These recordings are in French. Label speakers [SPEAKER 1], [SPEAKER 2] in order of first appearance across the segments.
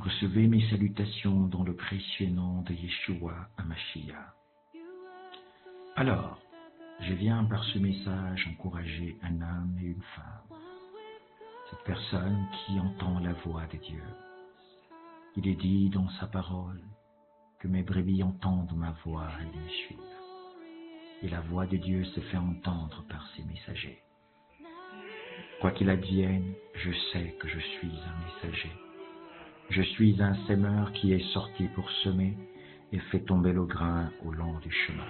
[SPEAKER 1] Recevez mes salutations dans le précieux nom de Yeshua HaMashiach. Alors, je viens par ce message encourager un homme et une femme. Cette personne qui entend la voix de Dieu. Il est dit dans sa parole que mes brebis entendent ma voix et me suivent. Et la voix de Dieu se fait entendre par ses messagers. Quoi qu'il advienne, je sais que je suis un messager. Je suis un semeur qui est sorti pour semer et fait tomber le grain au long du chemin.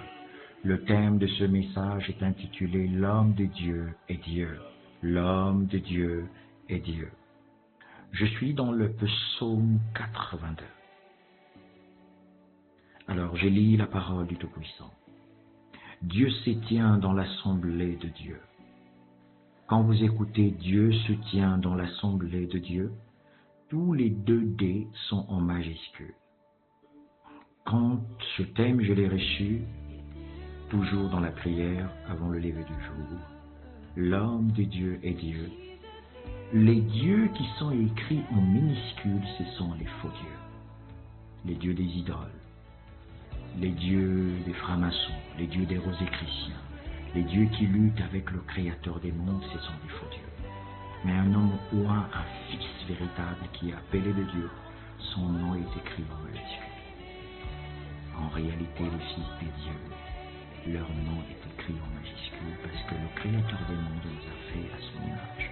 [SPEAKER 1] Le thème de ce message est intitulé « L'homme de Dieu est Dieu ». L'homme de Dieu est Dieu. Je suis dans le psaume 82. Alors je lis la parole du Tout-Puissant. Dieu se tient dans l'assemblée de Dieu. Quand vous écoutez Dieu se tient dans l'assemblée de Dieu, tous les 2D sont en majuscule. Quand ce thème je l'ai reçu, toujours dans la prière avant le lever du jour, l'homme de Dieu est Dieu. Les dieux qui sont écrits en minuscules, ce sont les faux dieux. Les dieux des idoles, les dieux des francs-maçons, les dieux des rosicruciens, les dieux qui luttent avec le Créateur des mondes, ce sont des faux dieux. Mais un homme ou un fils véritable qui est appelé de Dieu, son nom est écrit en majuscule. En réalité, les fils des dieux, leur nom est écrit en majuscule parce que le Créateur des mondes les a fait à son image.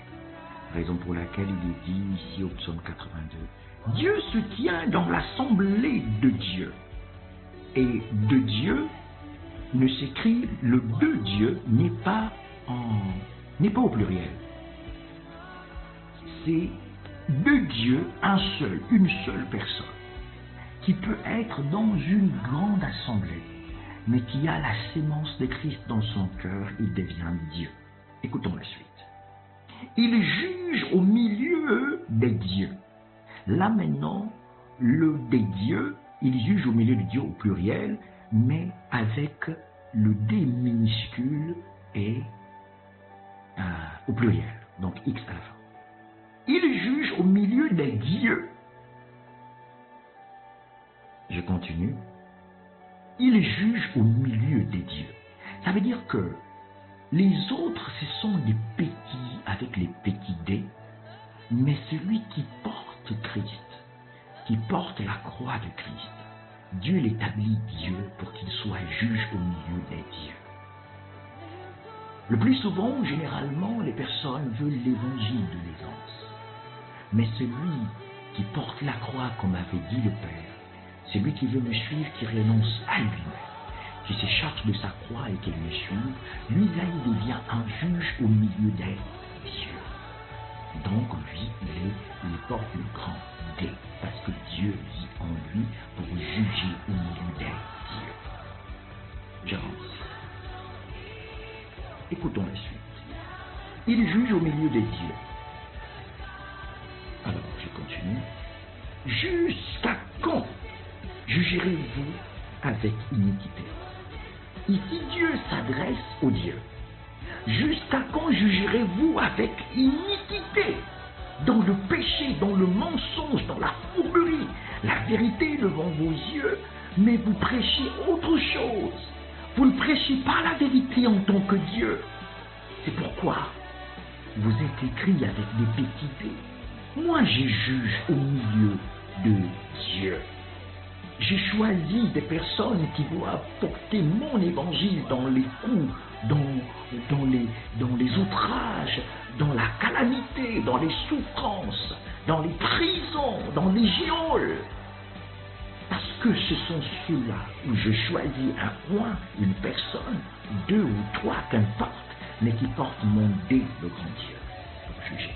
[SPEAKER 1] Raison pour laquelle il est dit ici au psaume 82, Dieu se tient dans l'assemblée de Dieu. Et de Dieu ne s'écrit, le de Dieu n'est pas au pluriel. C'est de Dieu, un seul, une seule personne, qui peut être dans une grande assemblée, mais qui a la sémence de Christ dans son cœur, il devient Dieu. Écoutons la suite. Il juge au milieu des dieux. Là maintenant, le des dieux, il juge au milieu des dieux au pluriel, mais avec le D minuscule et au pluriel, donc X à la fin. Il juge au milieu des dieux. Je continue. Il juge au milieu des dieux. Ça veut dire que les autres, ce sont des petits avec les petits D, mais celui qui porte Christ, qui porte la croix de Christ, Dieu l'établit Dieu pour qu'il soit juge au milieu des dieux. Le plus souvent, généralement, les personnes veulent l'évangile de l'aisance. Mais celui qui porte la croix, comme avait dit le Père, celui qui veut me suivre, qui renonce à lui-même, qui se charge de sa croix et qui me suit, lui là il devient un juge au milieu des dieux. Donc lui, il porte le grand D, parce que Dieu vit en lui pour juger au milieu des dieux. J'avance. Écoutons la suite. Il juge au milieu des dieux. Alors, je continue. Jusqu'à quand jugerez-vous avec iniquité? Ici, Dieu s'adresse aux dieux. Jusqu'à quand jugerez-vous avec iniquité? Dans le péché, dans le mensonge, dans la fourberie, la vérité devant vos yeux, mais vous prêchez autre chose. Vous ne prêchez pas la vérité en tant que Dieu. C'est pourquoi vous êtes écrits avec des petits D. Moi, je juge au milieu de Dieu. J'ai choisi des personnes qui doivent porter mon évangile dans les coups, dans les outrages, dans la calamité, dans les souffrances, dans les prisons, dans les geôles. Parce que ce sont ceux-là où je choisis un point, une personne, 2 ou 3, qu'importe, mais qui portent mon dé, le grand Dieu, pour juger.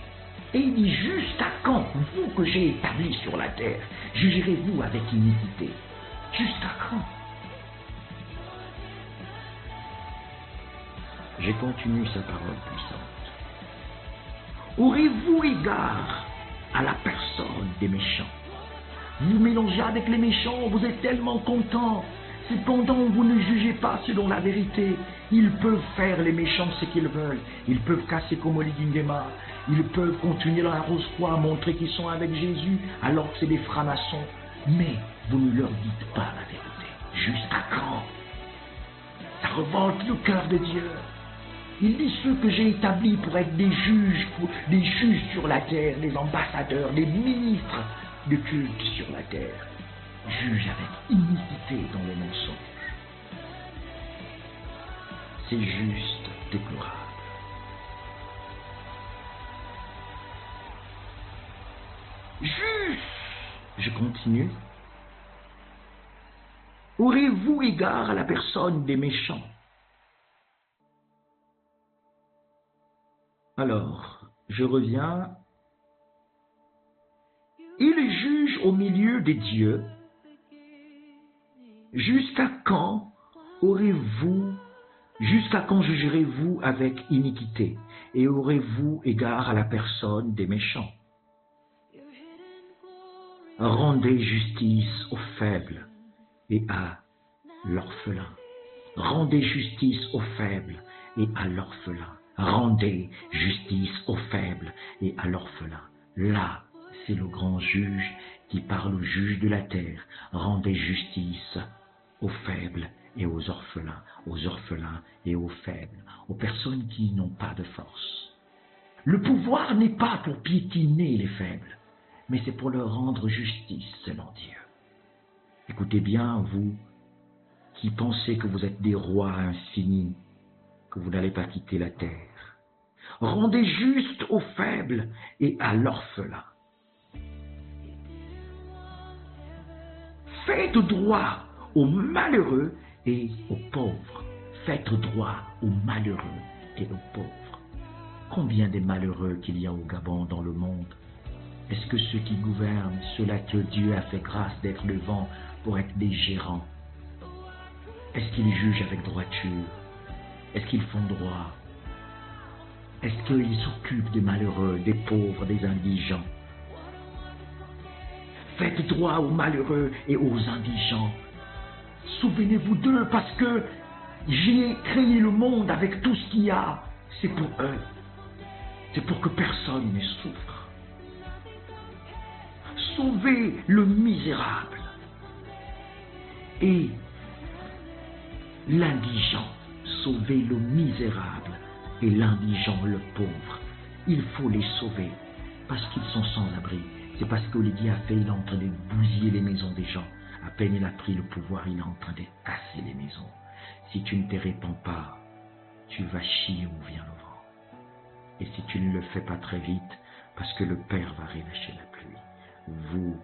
[SPEAKER 1] Et il dit, jusqu'à quand, vous que j'ai établi sur la terre, jugerez-vous avec iniquité? Jusqu'à quand? Je continue sa parole puissante. Aurez-vous égard à la personne des méchants? Vous mélangez avec les méchants, vous êtes tellement contents. Cependant, vous ne jugez pas selon la vérité. Ils peuvent faire les méchants ce qu'ils veulent. Ils peuvent casser comme Oliguingema. Ils peuvent continuer dans la rose-croix, montrer qu'ils sont avec Jésus, alors que c'est des francs-maçons. Mais vous ne leur dites pas la vérité. Jusqu'à quand? Ça revolte le cœur de Dieu. Il dit ceux que j'ai établis pour être des juges sur la terre, des ambassadeurs, des ministres de culte sur la terre. Juge avec iniquité dans les mensonges. C'est juste déplorable. Juge, je continue. Aurez-vous égard à la personne des méchants? Alors, je reviens. Il juge au milieu des dieux. Jusqu'à quand jugerez-vous avec iniquité et aurez-vous égard à la personne des méchants? Rendez justice aux faibles et à l'orphelin. Rendez justice aux faibles et à l'orphelin. Rendez justice aux faibles et à l'orphelin. Là, c'est le grand juge qui parle aux juges de la terre. Rendez justice aux faibles et aux orphelins et aux faibles, aux personnes qui n'ont pas de force. Le pouvoir n'est pas pour piétiner les faibles, mais c'est pour leur rendre justice selon Dieu. Écoutez bien, vous qui pensez que vous êtes des rois infinis, que vous n'allez pas quitter la terre. Rendez juste aux faibles et à l'orphelin. Faites droit aux malheureux et aux pauvres. Faites droit aux malheureux et aux pauvres. Combien de malheureux qu'il y a au Gabon dans le monde? Est-ce que ceux qui gouvernent, ceux-là que Dieu a fait grâce d'être devant pour être des gérants, est-ce qu'ils jugent avec droiture? Est-ce qu'ils font droit? Est-ce qu'ils s'occupent des malheureux, des pauvres, des indigents? Faites droit aux malheureux et aux indigents. Souvenez-vous d'eux parce que j'ai créé le monde avec tout ce qu'il y a. C'est pour eux. C'est pour que personne ne souffre. Sauvez le misérable et l'indigent. Sauvez le misérable et l'indigent, le pauvre. Il faut les sauver parce qu'ils sont sans abri. C'est parce qu'Olivier a fait, il est en train de bousiller les maisons des gens. À peine il a pris le pouvoir, il est en train de casser les maisons. Si tu ne te répands pas, tu vas chier où vient le vent. Et si tu ne le fais pas très vite, parce que le Père va relâcher la pluie. Vous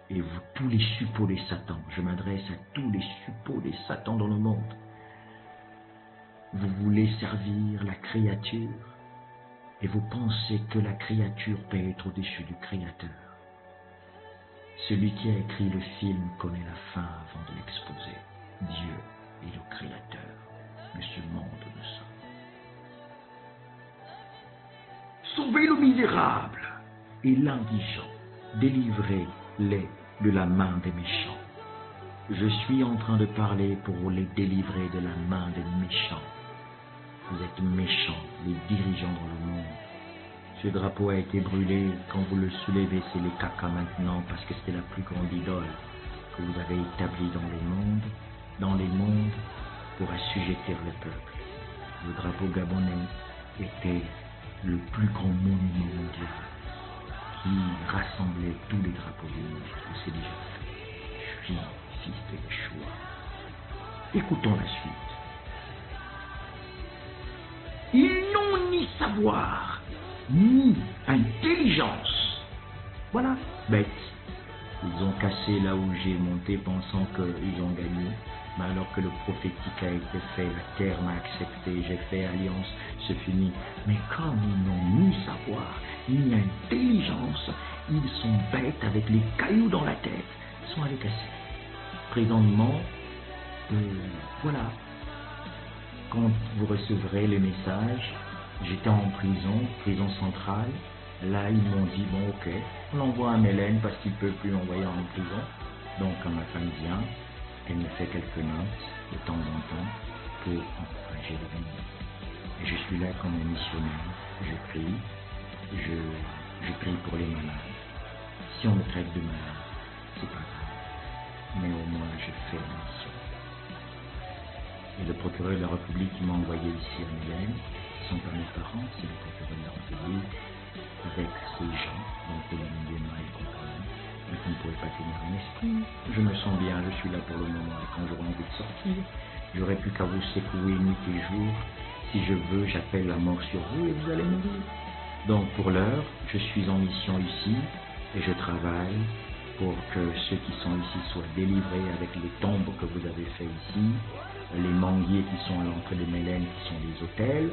[SPEAKER 1] et vous, tous les suppôts des Satan, je m'adresse à tous les suppôts des Satan dans le monde. Vous voulez servir la créature et vous pensez que la créature peut être au-dessus du Créateur. Celui qui a écrit le film connaît la fin avant de l'exposer. Dieu est le Créateur de ce monde de sang. Sauvez le misérable et l'indigent. Délivrez-les de la main des méchants. Je suis en train de parler pour les délivrer de la main des méchants. Vous êtes méchants, les dirigeants dans le monde. Ce drapeau a été brûlé. Quand vous le soulevez, c'est les caca maintenant, parce que c'était la plus grande idole que vous avez établie dans les mondes, pour assujettir le peuple. Le drapeau gabonais était le plus grand monument mondial qui rassemblait tous les drapeaux du monde. C'est déjà fait. Je suis fils de Yeshua. Écoutons la suite. Ils n'ont ni savoir, ni intelligence. Voilà, bêtes. Ils ont cassé là où j'ai monté pensant qu'ils ont gagné. Mais alors que le prophétique a été fait, la terre m'a accepté, j'ai fait alliance, c'est fini. Mais comme ils n'ont ni savoir, ni intelligence, ils sont bêtes avec les cailloux dans la tête. Ils sont allés casser. Présentement, voilà. Quand vous recevrez les messages, j'étais en prison centrale. Là, ils m'ont dit, bon, ok, on envoie un Mélène parce qu'ils ne peuvent plus l'envoyer en prison. Donc, quand ma femme vient, Elle me fait quelques notes de temps en temps pour encourager l'Église. Et je suis là comme un missionnaire. Je prie, je prie pour les malades. Si on me traite de malade, c'est pas grave. Mais au moins, je fais la mission. Et le procureur de la République qui m'a envoyé ici à Mylène, ce ne sont pas mes parents, c'est le procureur de la République, avec ces gens, donc Olympiema et compagnie, et vous ne pouvez pas tenir un esprit. Je me sens bien, je suis là pour le moment, et quand j'aurai envie de sortir, j'aurai plus qu'à vous secouer nuit et jour. Si je veux, j'appelle la mort sur vous et vous allez mourir. Donc pour l'heure, je suis en mission ici, et je travaille pour que ceux qui sont ici soient délivrés avec les tombes que vous avez fait ici, les manguiers qui sont à l'entrée de Mylène, qui sont des hôtels.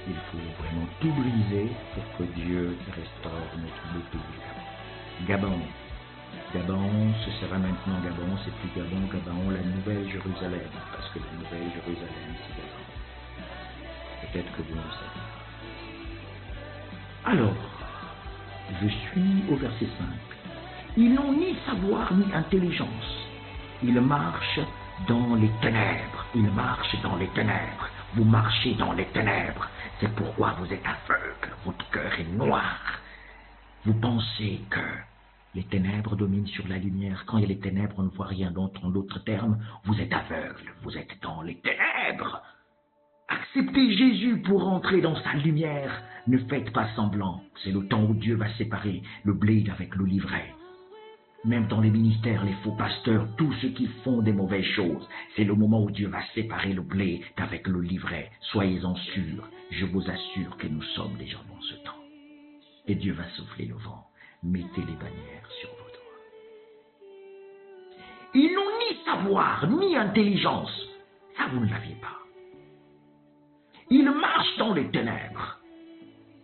[SPEAKER 1] Il faut vraiment tout briser pour que Dieu restaure notre pays. Gabon. Gabon, ce sera maintenant Gabon, c'est plus Gabon, Gabon, la Nouvelle Jérusalem, parce que la Nouvelle Jérusalem, c'est Gabon. Peut-être que vous ne le savez pas. Alors, je suis au verset 5. Ils n'ont ni savoir ni intelligence. Ils marchent dans les ténèbres. Ils marchent dans les ténèbres. Vous marchez dans les ténèbres. C'est pourquoi vous êtes aveugle. Votre cœur est noir. Vous pensez que les ténèbres dominent sur la lumière. Quand il y a les ténèbres, on ne voit rien d'autre. En d'autres termes, vous êtes aveugle. Vous êtes dans les ténèbres. Acceptez Jésus pour entrer dans sa lumière. Ne faites pas semblant. C'est le temps où Dieu va séparer le blé avec le livret. Même dans les ministères, les faux pasteurs, tous ceux qui font des mauvaises choses, c'est le moment où Dieu va séparer le blé d'avec le livret. Soyez-en sûrs, je vous assure que nous sommes déjà dans ce temps. Et Dieu va souffler le vent. Mettez les bannières sur vos doigts. Ils n'ont ni savoir, ni intelligence. Ça, vous ne l'aviez pas. Ils marchent dans les ténèbres.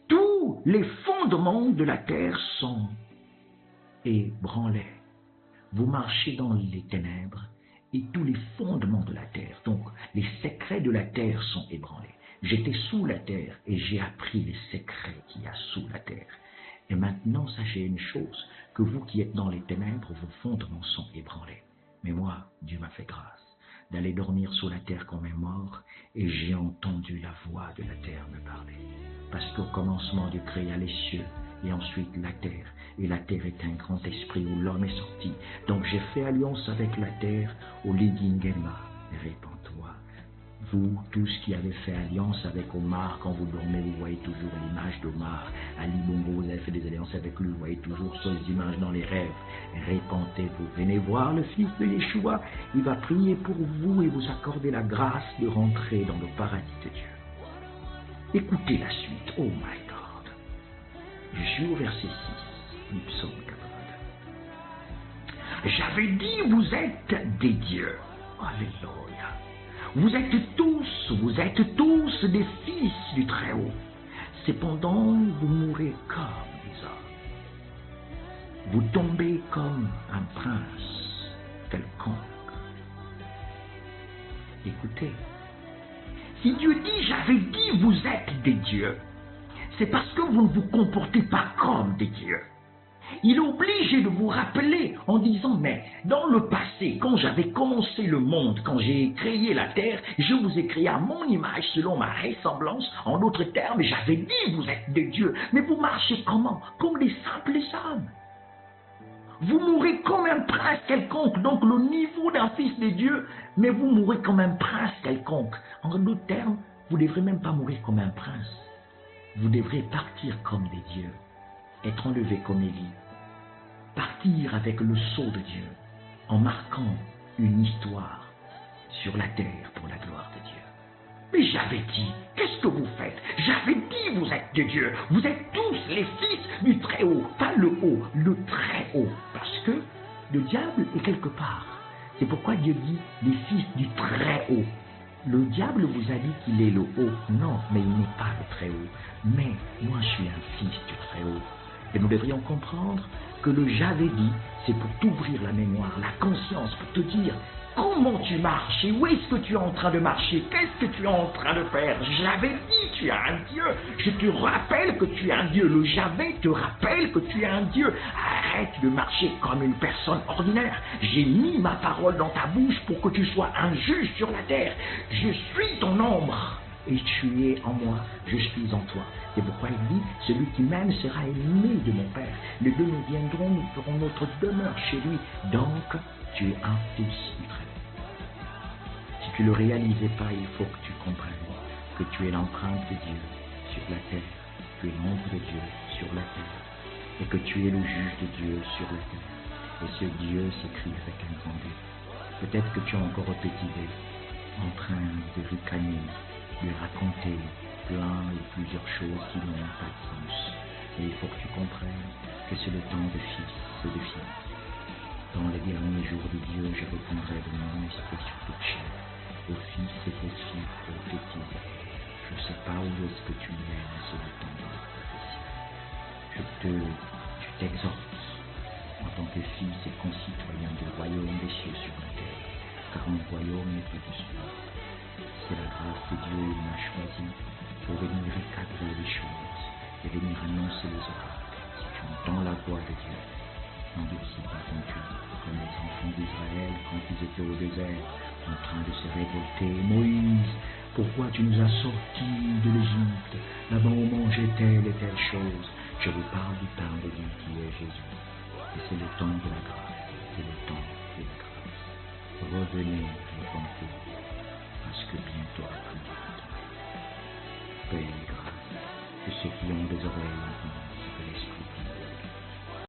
[SPEAKER 1] Tous les fondements de la terre sont ébranlés. Vous marchez dans les ténèbres et tous les fondements de la terre, donc les secrets de la terre sont ébranlés. J'étais sous la terre et j'ai appris les secrets qu'il y a sous la terre. Et maintenant, sachez une chose, que vous qui êtes dans les ténèbres, vos fondements sont ébranlés. Mais moi, Dieu m'a fait grâce d'aller dormir sous la terre comme un mort, et j'ai entendu la voix de la terre me parler. Parce qu'au commencement, Dieu créa les cieux, et ensuite la terre. Et la terre est un grand esprit où l'homme est sorti. Donc j'ai fait alliance avec la terre, au Ligingema, répands-toi. Vous, tous qui avez fait alliance avec Omar, quand vous dormez, vous voyez toujours l'image d'Omar. Ali Bongo, vous avez fait des alliances avec lui, vous voyez toujours ces images dans les rêves. Répentez-vous, venez voir le fils de Yeshua. Il va prier pour vous et vous accorder la grâce de rentrer dans le paradis de Dieu. Écoutez la suite, oh my God. Je suis au verset 6, du psaume 82. J'avais dit, vous êtes des dieux. Alléluia. Vous êtes tous des fils du Très-Haut. Cependant, vous mourrez comme des hommes. Vous tombez comme un prince quelconque. Écoutez, si Dieu dit, j'avais dit, vous êtes des dieux, c'est parce que vous ne vous comportez pas comme des dieux. Il est obligé de vous rappeler en disant, mais dans le passé, quand j'avais commencé le monde, quand j'ai créé la terre, je vous ai créé à mon image, selon ma ressemblance. En d'autres termes, j'avais dit, vous êtes des dieux. Mais vous marchez comment? Comme des simples hommes. Vous mourrez comme un prince quelconque, donc le niveau d'un fils de Dieu, mais vous mourrez comme un prince quelconque. En d'autres termes, vous ne devrez même pas mourir comme un prince. Vous devrez partir comme des dieux, être enlevé comme Élie. Partir avec le sceau de Dieu, en marquant une histoire sur la terre pour la gloire de Dieu. Mais j'avais dit, qu'est-ce que vous faites? J'avais dit, vous êtes de Dieu. Vous êtes tous les fils du Très-Haut, pas le haut, le Très-Haut. Parce que le diable est quelque part. C'est pourquoi Dieu dit les fils du Très-Haut. Le diable vous a dit qu'il est le haut. Non, mais il n'est pas le Très-Haut. Mais moi, je suis un fils du Très-Haut. Et nous devrions comprendre que le j'avais dit, c'est pour t'ouvrir la mémoire, la conscience, pour te dire comment tu marches et où est-ce que tu es en train de marcher, qu'est-ce que tu es en train de faire. J'avais dit tu es un Dieu. Je te rappelle que tu es un Dieu. Le Javé te rappelle que tu es un Dieu. Arrête de marcher comme une personne ordinaire. J'ai mis ma parole dans ta bouche pour que tu sois un juge sur la terre. Je suis ton ombre. Et tu es en moi, je suis en toi. C'est pourquoi il dit, celui qui m'aime sera aimé de mon Père. Les deux nous viendrons, nous ferons notre demeure chez lui. Donc, tu es un fils du Très-Haut. Si tu ne le réalisais pas, il faut que tu comprennes que tu es l'empreinte de Dieu sur la terre. Tu es l'ombre de Dieu sur la terre. Et que tu es le juge de Dieu sur la terre. Et ce Dieu s'écrit avec un grand D. Peut-être que tu as encore un petit D, en train de ricaner, de raconter plein et plusieurs choses qui n'ont pas de sens. Et il faut que tu comprennes que c'est le temps de fils et de filles. Dans les derniers jours de Dieu, je répondrai de mon esprit sur toute chair, aux fils et aux filles prophétisent. Je ne sais pas où est-ce que tu es, mais c'est le temps de la prophétie. Je t'exhorte en tant que fils et concitoyen du royaume des cieux sur la terre, car mon royaume est au-dessus. C'est la grâce de Dieu, il m'a choisi pour venir recadrer les choses et venir annoncer les oracles. Si tu entends la voix de Dieu, n'endurcis pas ton cœur, comme les enfants d'Israël quand ils étaient au désert, en train de se révolter. Moïse, pourquoi tu nous as sortis de l'Égypte? Là-bas on mangeait telle et telle chose. Je vous parle du pain de vie qui est Jésus. Et c'est le temps de la grâce, c'est le temps de la grâce. Revenez, répondez, parce que bientôt après, paix et grâce, que ceux qui ont des oreilles entendent.